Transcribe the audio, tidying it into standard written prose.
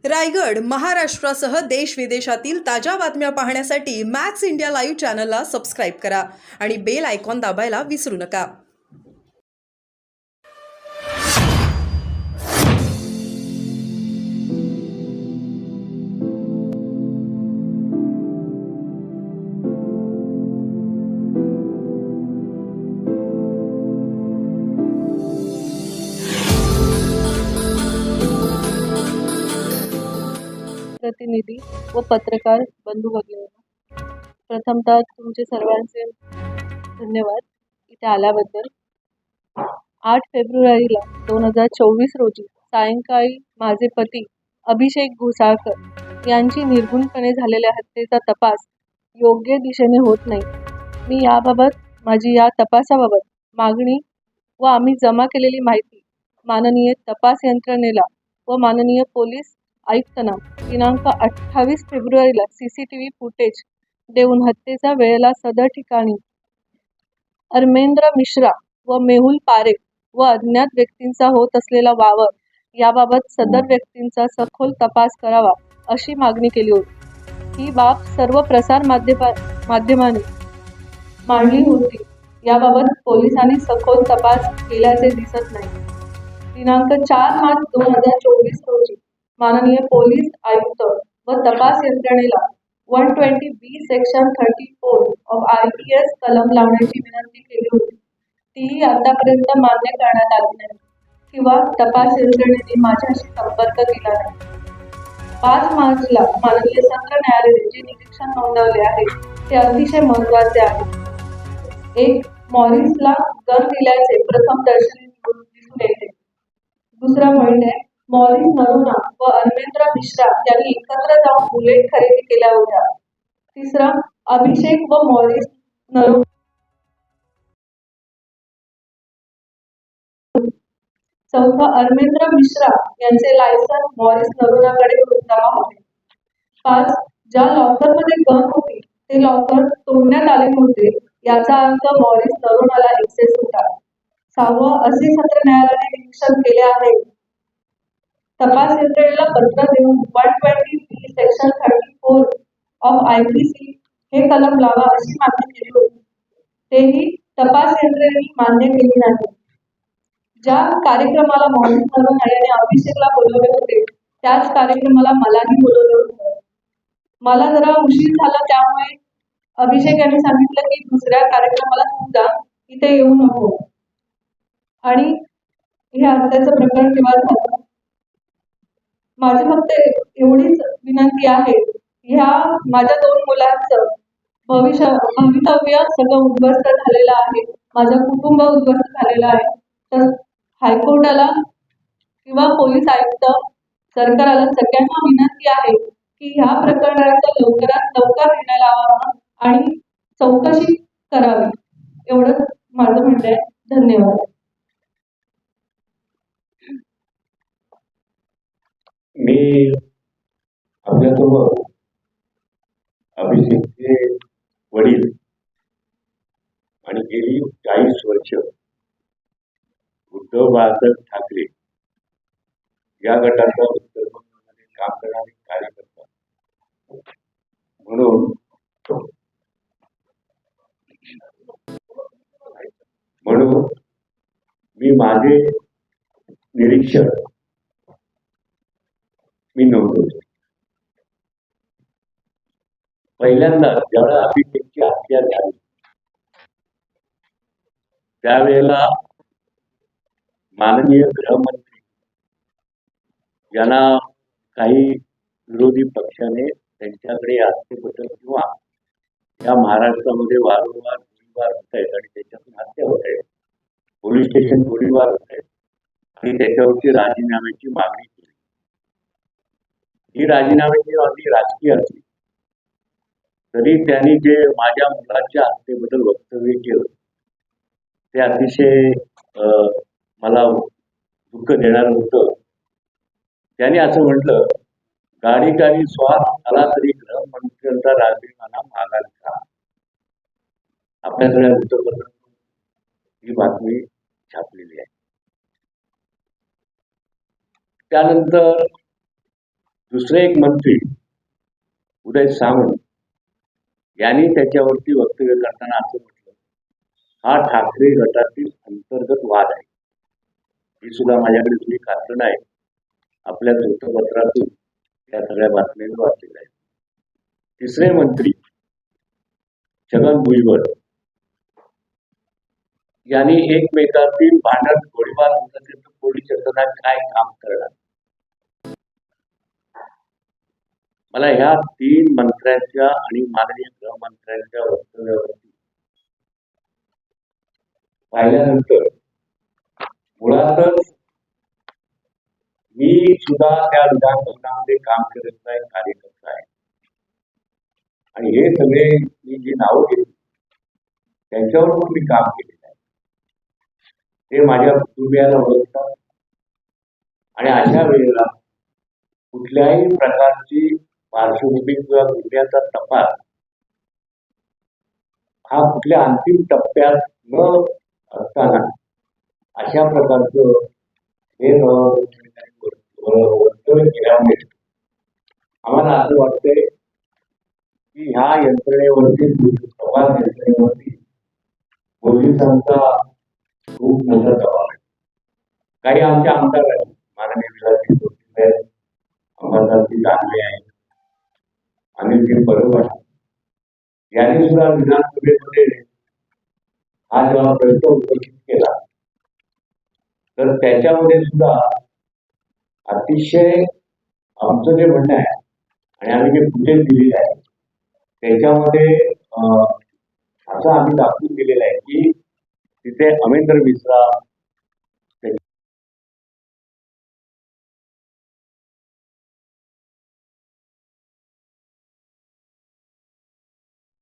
रायगड, महाराष्ट्रासह देश विदेशातील ताज्या बातम्या पाहण्यासाठी मॅक्स इंडिया लाईव्ह चॅनलला सबस्क्राईब करा आणि बेल आयकॉन दाबायला विसरू नका. प्रतिनिधी व पत्रकार बंधू भगिनींनो, प्रथमतः तुमचे सर्वांचे धन्यवाद इथे आल्याबद्दल. 8 फेब्रुवारीला 2024 रोजी सायंकाळी माझे पती अभिषेक घोसाळकर यांची निर्गुणपणे झालेल्या हत्येचा तपास योग्य दिशेने होत नाही. मी याबाबत माझी या तपासाबाबत मागणी व आम्ही जमा केलेली माहिती माननीय तपास यंत्रणेला व माननीय पोलीस आयुक्तांना दिनांक 28 फेब्रुवारीला CCTV फुटेज देऊन हत्येच्या वेळेला सदर ठिकाणी अरमेंद्र मिश्रा व मेहुल पारेख व अज्ञात व्यक्तींचा होत असलेला वावर याबाबत सदर व्यक्तींचा सखोल तपास करावा अशी मागणी केली होती. ही बाब सर्व प्रसार माध्यमांनी मांडली होती. याबाबत पोलिसांनी सखोल तपास केल्याचे दिसत नाही. दिनांक 4 मार्च 2024 रोजी माननीय पोलीस आयुक्त व तपास यंत्रणेला 120B सेक्शन 34 ऑफ IPS कलम लावण्याची विनंती केली होती. ती आतापर्यंत मान्य करण्यात आली नाही किंवा तपास यंत्रणेने माझ्याशी संपर्क केला नाही. 5 मार्चला माननीय सत्र न्यायालयाने जे निरीक्षण नोंदवले आहे ते अतिशय महत्त्वाचे आहे. 1. मॉरिसला गन दिल्याचे प्रथम दर्शनी दिसून येते. दुसरा म्हणजे मॉरिस नरुना व अरमेंद्र मिश्रा यांनी एकत्र जाऊन बुलेट खरेदी केल्या होत्या. तिसरा, अभिषेक व मॉरिस नरुना. चौथा, अरमेंद्र मिश्रा यांचे लायसन मॉरिस नरुनाकडे जमा होते. 5. ज्या लॉकरमध्ये गन होती ते लॉकर तोडण्यात आले होते याचा अर्थ मॉरिस नरुनाला एक्सेस होता. 6. असे सत्र न्यायालयाने निरीक्षण केले आहे. तपास यंत्रणेला पत्र देऊन 120B सेक्शन 34 ऑफ IPC हे कलम लावा अशी मागणी केली होती. तेही तपास यंत्रणेने मान्य केली नाही. ज्या कार्यक्रमाला मॉरिस नरुना यांनी अभिषेकला बोलवले होते त्याच कार्यक्रमाला मलाही बोलवले होते. मला जरा उशीर झाला त्यामुळे अभिषेक यांनी सांगितलं की दुसऱ्या कार्यक्रमाला तू जा, इथे येऊ नको. आणि हे हत्याचं प्रकरण तेव्हा झालं. माझी फक्त एवढीच विनंती आहे, ह्या माझ्या 2 मुलांचं भवितव्य सगळं उद्ध्वस्त झालेलं आहे. माझं कुटुंब उद्ध्वस्त झालेलं आहे. तर हायकोर्टाला किंवा पोलीस आयुक्त सरकारला सगळ्यांना विनंती आहे की ह्या प्रकरणाचा लवकरात लवकर निर्णय लावावा आणि चौकशी करावी. एवढंच माझं म्हणणं आहे. धन्यवाद. मी आपल्यासोबत अभिषेकचे वडील आणि गेली 40 वर्ष उद्धव बाळासाहेब ठाकरे या गटाचा उत्तरमध्ये काम करणारे कार्यकर्ता म्हणून मी माझे निरीक्षण मी नोंदवतो. पहिल्यांदा ज्यावेळेला अभिषेकची हत्या झाली त्यावेळेला माननीय गृहमंत्री यांना काही विरोधी पक्षाने त्यांच्याकडे हत्येबद्दल किंवा या महाराष्ट्रामध्ये वारंवार गोळीबार होत आहेत आणि त्याच्यातून हत्या होत आहेत, पोलीस स्टेशन गोळीबार होत आहेत आणि त्याच्यावरती राजीनाम्याची मागणी केली. ही राजीनाम्याची मागणी राजकीय असली तरी त्यांनी जे माझ्या मुलाच्या हत्येबद्दल वक्तव्य केलं ते अतिशय मला दुःख देणार होतं. त्यांनी असं म्हटलं, गाडी गाडी स्वार आला तरी गृहमंत्र्यांचा राजीनामा मागाल का? आपल्याकडे वृत्तपत्र ही बातमी छापलेली आहे. त्यानंतर दुसरे एक मंत्री उदय सामंत यांनी त्याच्यावरती वक्तव्य करताना असं म्हटलं, हा ठाकरे गटातील अंतर्गत वाद आहे. ही सुद्धा माझ्याकडे जुनी कारण आहे, आपल्या वृत्तपत्रातून या सगळ्या बातम्या वाचलेल्या आहेत. तिसरे मंत्री छगन भुजबळ यांनी एकमेकातील भांडण गोळीबार होत असेल तर पोलीस यंत्रणा काय काम करणार. मला ह्या 3 मंत्र्यांच्या आणि माननीय गृहमंत्र्यांच्या वक्तव्यावरती पाहिल्यानंतर मुळातच मी सुद्धा त्या विधानसभेमध्ये काम करत आहे, कार्यकर्ता आहे, आणि हे सगळे मी जी नावं घेतली त्यांच्यावर पण मी काम केलेलं आहे. ते माझ्या कुटुंबियाला ओळखतात आणि अशा वेळेला कुठल्याही प्रकारची पार्श्वभूमी किंवा गुन्ह्याचा तपास हा कुठल्या अंतिम टप्प्यात न असताना अशा प्रकारचं हे वक्तव्य केल्यामुळे आम्हाला असं वाटतंय की ह्या यंत्रणेवरती, तपास यंत्रणेवरती पोलिसांचा खूप मोठा दबाव आहे. काही आमचे आमदार आहेत, माननीय विलासजी जोशी आहेत, अंबादासजी दानवे आहेत, अनिलजी परब आहेत, यांनी सुद्धा विधानसभेमध्ये हा जेव्हा प्रश्न उपस्थित केला तर त्याच्यामध्ये सुद्धा अतिशय आमचं जे म्हणणं आहे आणि आम्ही जे फुटेज दिलेलं आहे त्याच्यामध्ये असं आम्ही दाखवून दिलेलं आहे की तिथे अमेंद्र मिश्रा,